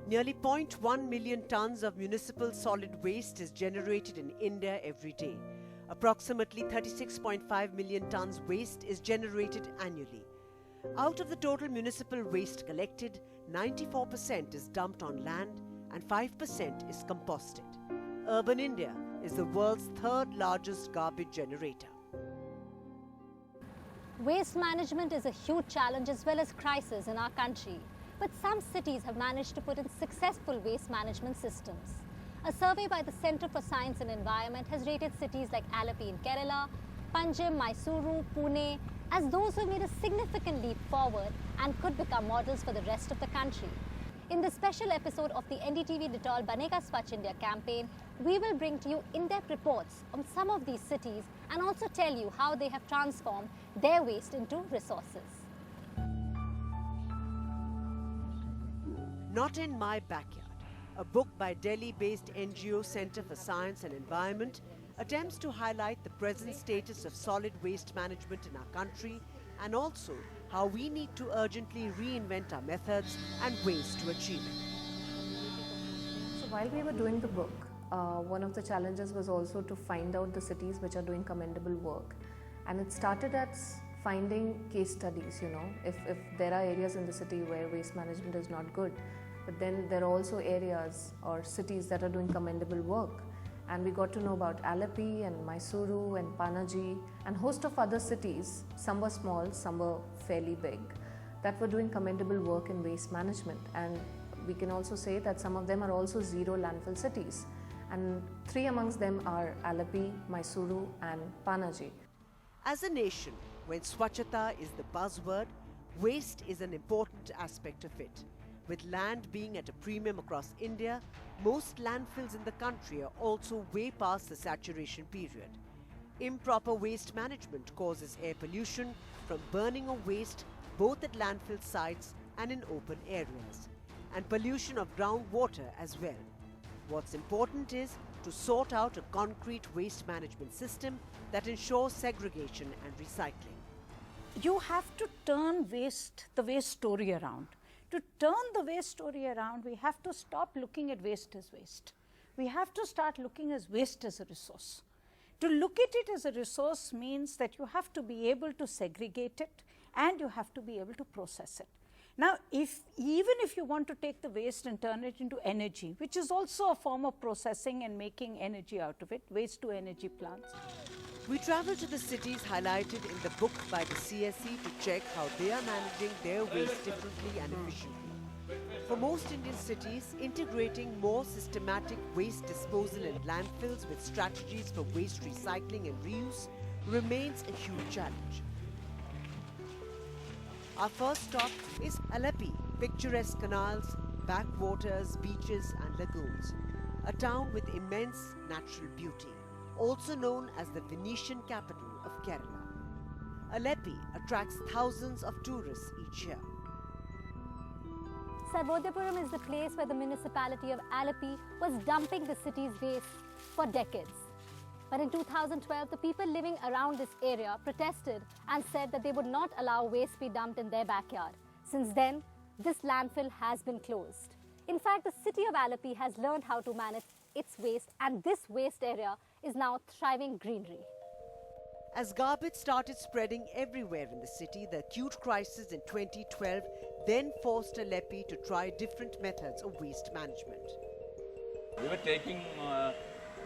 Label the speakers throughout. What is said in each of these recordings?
Speaker 1: Nearly 0.1 million tons of municipal solid waste is generated in India every day. Approximately 36.5 million tons waste is generated annually. Out of the total municipal waste collected, 94% is dumped on land and 5% is composted. Urban India is the world's third largest garbage generator.
Speaker 2: Waste management is a huge challenge as well as crisis in our country. But some cities have managed to put in successful waste management systems. A survey by the Centre for Science and Environment has rated cities like Alleppey in Kerela, Panaji, Mysuru, Pune as those who made a significant leap forward and could become models for the rest of the country. In this special episode of the NDTV-Dettol Banega Swacch India campaign, we will bring to you in-depth reports on some of these cities and also tell you how they have transformed their waste into resources.
Speaker 1: Not in My Backyard, a book by Delhi-based NGO Centre for Science and Environment attempts to highlight the present status of solid waste management in our country and also how we need to urgently reinvent our methods and ways to achieve it.
Speaker 3: So while we were doing the book, one of the challenges was also to find out the cities which are doing commendable work. And it started at finding case studies, if there are areas in the city where waste management is not good, but then there are also areas or cities that are doing commendable work. And we got to know about Alleppey and Mysuru and Panaji and host of other cities, some were small, some were fairly big, that were doing commendable work in waste management. And we can also say that some of them are also zero landfill cities. And three amongst them are Alleppey, Mysuru and Panaji.
Speaker 1: As a nation, when Swachhata is the buzzword, waste is an important aspect of it. With land being at a premium across India, most landfills in the country are also way past the saturation period. Improper waste management causes air pollution from burning of waste both at landfill sites and in open areas, and pollution of groundwater as well. What's important is to sort out a concrete waste management system that ensures segregation and recycling.
Speaker 4: You have to turn the waste story around. To turn the waste story around, we have to stop looking at waste as waste. We have to start looking at waste as a resource. To look at it as a resource means that you have to be able to segregate it and you have to be able to process it. Now, even if you want to take the waste and turn it into energy, which is also a form of processing and making energy out of it, waste to energy plants.
Speaker 1: We travel to the cities highlighted in the book by the CSE to check how they are managing their waste differently and efficiently. For most Indian cities, integrating more systematic waste disposal in landfills with strategies for waste recycling and reuse remains a huge challenge. Our first stop is Alleppey, picturesque canals, backwaters, beaches and lagoons. A town with immense natural beauty, also known as the Venetian capital of Kerala. Alleppey attracts thousands of tourists each year.
Speaker 2: Sarvodyapuram is the place where the municipality of Alleppey was dumping the city's waste for decades. But in 2012, the people living around this area protested and said that they would not allow waste be dumped in their backyard. Since then, this landfill has been closed. In fact, the city of Alleppey has learned how to manage its waste, and this waste area is now thriving greenery.
Speaker 1: As garbage started spreading everywhere in the city, the acute crisis in 2012 then forced Alleppey to try different methods of waste management.
Speaker 5: We were taking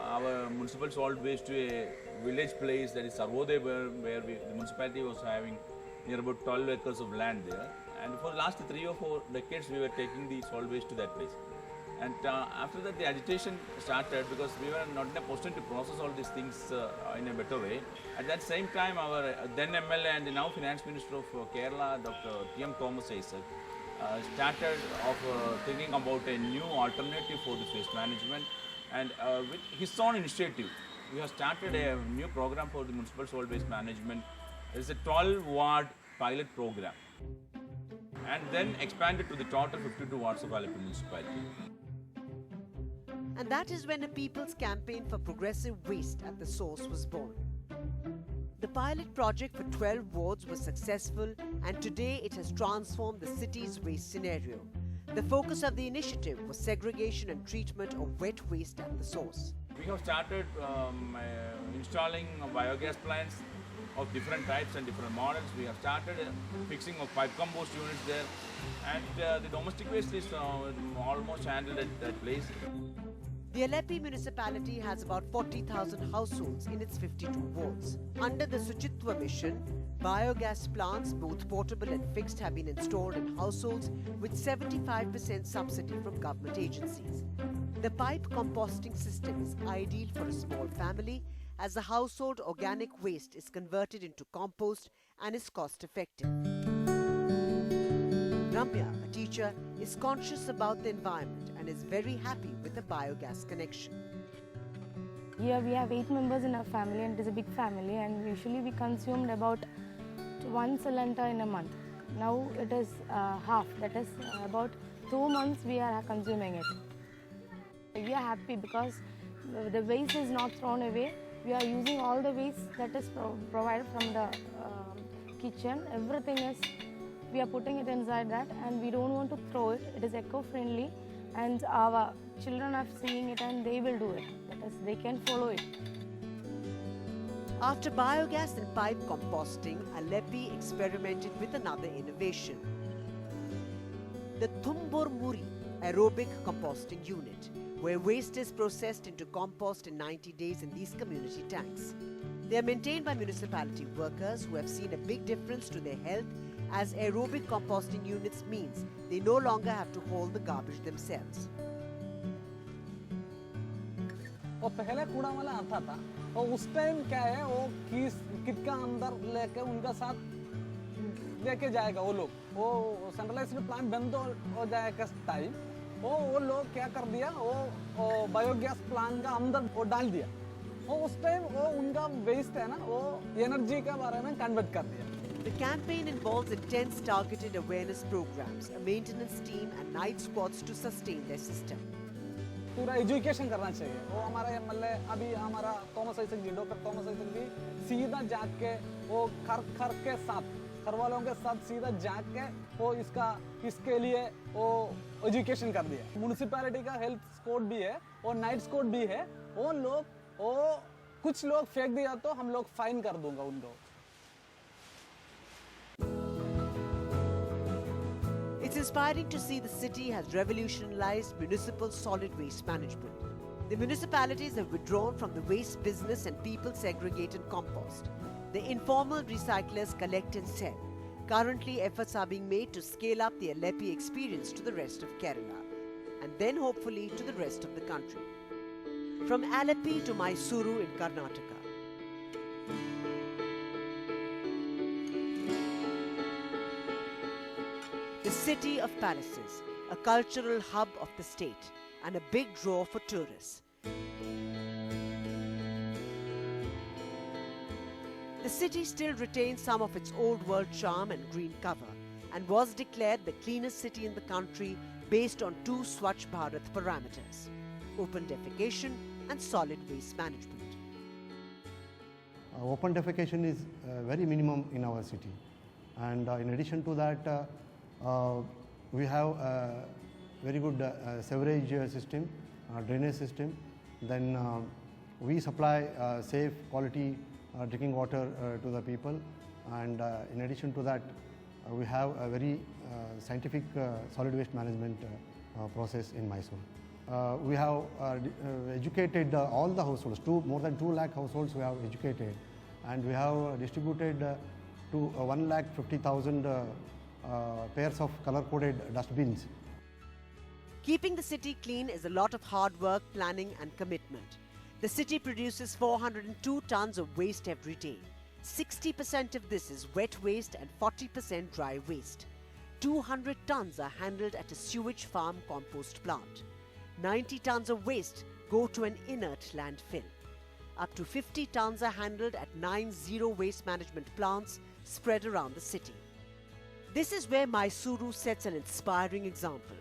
Speaker 5: our municipal solid waste to a village place, that is Sarvodyapuram, where the municipality was having near about 12 acres of land there. And for the last 3 or 4 decades, we were taking the solid waste to that place. And after that, the agitation started because we were not in a position to process all these things in a better way. At that same time, our then MLA and the now Finance Minister of Kerala, Dr. T.M. Thomas Aizawl, started thinking about a new alternative for this waste management. And with his own initiative, we have started a new program for the municipal solid waste management. It is a 12-ward pilot program, and then expanded to the total 52 wards of Alleppey municipality.
Speaker 1: And that is when a people's campaign for progressive waste at the source was born. The pilot project for 12 wards was successful, and today it has transformed the city's waste scenario. The focus of the initiative was segregation and treatment of wet waste at the source.
Speaker 5: We have started installing biogas plants of different types and different models. We have started fixing of pipe compost units there, and the domestic waste is almost handled at that place.
Speaker 1: The Alleppey municipality has about 40,000 households in its 52 wards. Under the Suchitwa mission, biogas plants, both portable and fixed, have been installed in households with 75% subsidy from government agencies. The pipe composting system is ideal for a small family, as the household organic waste is converted into compost and is cost effective. Ramya, a teacher, is conscious about the environment and is very happy with the biogas connection.
Speaker 6: Here we have 8 members in our family, and it is a big family, and usually we consumed about 1 cylinder in a month. Now it is half, that is about 2 months we are consuming it. We are happy because the waste is not thrown away. We are using all the waste that is provided from the kitchen. Everything is, we are putting it inside that, and we don't want to throw it. It is eco-friendly, and our children are seeing it and they will do it. That is, they can follow it.
Speaker 1: After biogas and pipe composting, Alleppey experimented with another innovation: the Thumbur Muri aerobic composting unit, where waste is processed into compost in 90 days in these community tanks. They are maintained by municipality workers who have seen a big difference to their health, as aerobic composting units means they no longer have to haul the garbage themselves.
Speaker 7: और पहले कूड़ा वाला आता था, और उस time क्या है, वो किट का अंदर लेके उनका साथ लेके जाएगा वो लोग. वो सेंट्रलाइज्ड प्लांट बंद हो जाएगा टाइम, वो लोग क्या कर दिया, वो बायोगैस प्लांट का अंदर वो डाल दिया. और उस टाइम वो उनका वेस्ट है ना, वो एनर्जी के बारे में कन्वर्ट कर दिया.
Speaker 1: The campaign involves intense targeted awareness programs, a maintenance team and night squads to sustain their system.
Speaker 7: पूरा एजुकेशन करना चाहिए. वो हमारे मतलब अभी हमारा थॉमस आइजक जी, डॉक्टर थॉमस आइजक जी सीधा जाके वो घर के साथ, घर वालों के साथ सीधा जाके वो इसके लिए वो एजुकेशन कर दिया. म्युनिसिपैलिटी का हेल्थ स्क्वाड भी है और नाइट स्क्वाड भी है. वो कुछ लोग फेंक दिया तो हम लोग फाइन कर दूंगा उनको.
Speaker 1: It's inspiring to see the city has revolutionized municipal solid waste management. The municipalities have withdrawn from the waste business and people segregate and compost. The informal recyclers collect and sell. Currently, efforts are being made to scale up the Alleppey experience to the rest of Kerela, and then hopefully to the rest of the country. From Alleppey to Mysuru in Karnataka. The city of palaces, a cultural hub of the state and a big draw for tourists. The city still retains some of its old world charm and green cover, and was declared the cleanest city in the country based on 2 Swachh Bharat parameters: open defecation and solid waste management.
Speaker 8: Open defecation is very minimum in our city, and in addition to that, we have a very good sewerage system, drainage system. Then we supply safe quality drinking water to the people, and in addition to that, we have a very scientific solid waste management process in Mysuru. We have educated all the households, more than 2 lakh households we have educated, and we have distributed to 1,50,000 pairs of color-coded dustbins.
Speaker 1: Keeping the city clean is a lot of hard work, planning and commitment. The city produces 402 tons of waste every day. 60% of this is wet waste and 40% dry waste. 200 tons are handled at a sewage farm compost plant. 90 tons of waste go to an inert landfill. Up to 50 tons are handled at 9 zero waste management plants spread around the city. This is where Mysuru sets an inspiring example.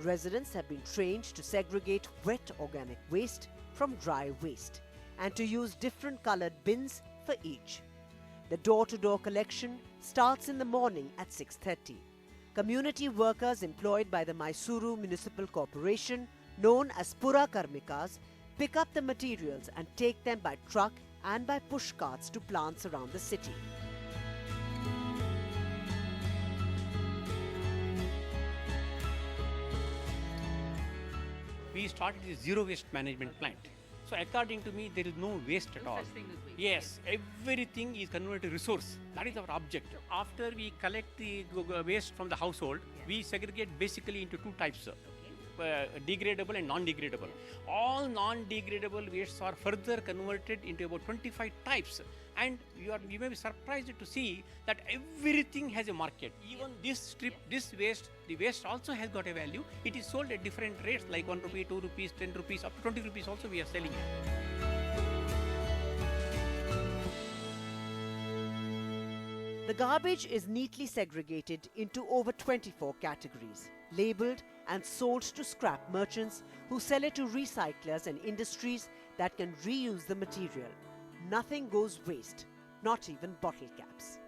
Speaker 1: Residents have been trained to segregate wet organic waste from dry waste and to use different colored bins for each. The door-to-door collection starts in the morning at 6:30. Community workers employed by the Mysuru Municipal Corporation, known as Pura Karmikas, pick up the materials and take them by truck and by push carts to plants around the city.
Speaker 9: We started a zero waste management plant. So according to me, there is no waste at all. Yes, everything is converted to resource. That is our objective. After we collect the waste from the household, we segregate basically into two types. Degradable and non-degradable. All non-degradable wastes are further converted into about 25 types, and you may be surprised to see that everything has a market. Even this strip, this waste, the waste also has got a value. It is sold at different rates, like 1 rupee, 2 rupees, 10 rupees, up to 20 rupees also we are selling it.
Speaker 1: The garbage is neatly segregated into over 24 categories, labelled and sold to scrap merchants who sell it to recyclers and industries that can reuse the material. Nothing goes waste, not even bottle caps.